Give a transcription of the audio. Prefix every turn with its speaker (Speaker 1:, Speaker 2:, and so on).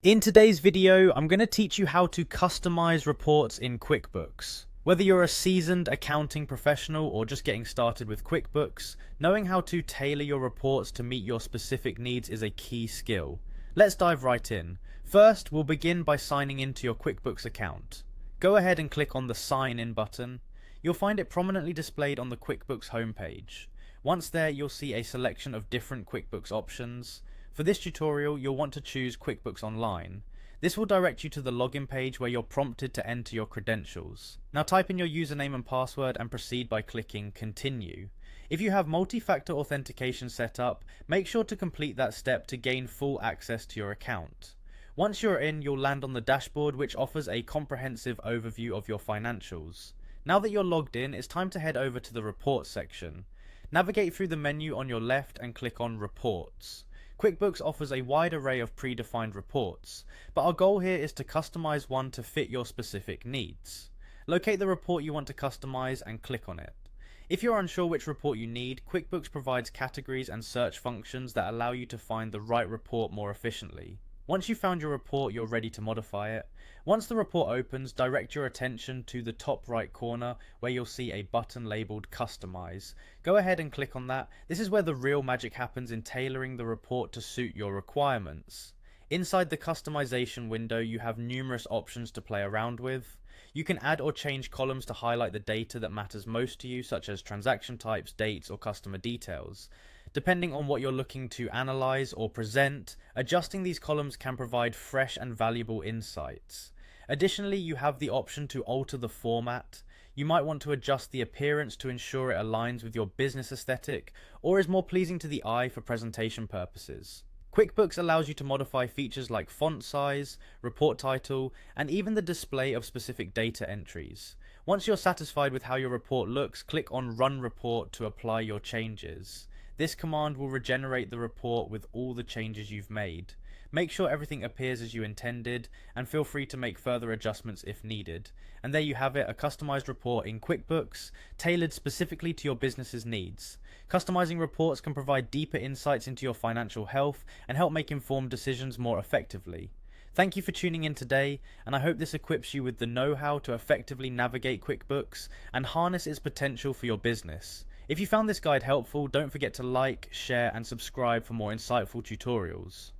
Speaker 1: In today's video, I'm going to teach you how to customize reports in QuickBooks. Whether you're a seasoned accounting professional or just getting started with QuickBooks, knowing how to tailor your reports to meet your specific needs is a key skill. Let's dive right in. First, we'll begin by signing into your QuickBooks account. Go ahead and click on the Sign In button. You'll find it prominently displayed on the QuickBooks homepage. Once there, you'll see a selection of different QuickBooks options. For this tutorial, you'll want to choose QuickBooks Online. This will direct you to the login page where you're prompted to enter your credentials. Now type in your username and password and proceed by clicking Continue. If you have multi-factor authentication set up, make sure to complete that step to gain full access to your account. Once you're in, you'll land on the dashboard, which offers a comprehensive overview of your financials. Now that you're logged in, it's time to head over to the Reports section. Navigate through the menu on your left and click on Reports. QuickBooks offers a wide array of predefined reports, but our goal here is to customize one to fit your specific needs. Locate the report you want to customize and click on it. If you're unsure which report you need, QuickBooks provides categories and search functions that allow you to find the right report more efficiently. Once you've found your report, you're ready to modify it. Once the report opens, direct your attention to the top right corner where you'll see a button labeled Customize. Go ahead and click on that. This is where the real magic happens in tailoring the report to suit your requirements. Inside the customization window, you have numerous options to play around with. You can add or change columns to highlight the data that matters most to you, such as transaction types, dates, or customer details. Depending on what you're looking to analyze or present, adjusting these columns can provide fresh and valuable insights. Additionally, you have the option to alter the format. You might want to adjust the appearance to ensure it aligns with your business aesthetic or is more pleasing to the eye for presentation purposes. QuickBooks allows you to modify features like font size, report title, and even the display of specific data entries. Once you're satisfied with how your report looks, click on Run Report to apply your changes. This command will regenerate the report with all the changes you've made. Make sure everything appears as you intended, and feel free to make further adjustments if needed. And there you have it, a customized report in QuickBooks, tailored specifically to your business's needs. Customizing reports can provide deeper insights into your financial health and help make informed decisions more effectively. Thank you for tuning in today, and I hope this equips you with the know-how to effectively navigate QuickBooks and harness its potential for your business. If you found this guide helpful, don't forget to like, share, and subscribe for more insightful tutorials.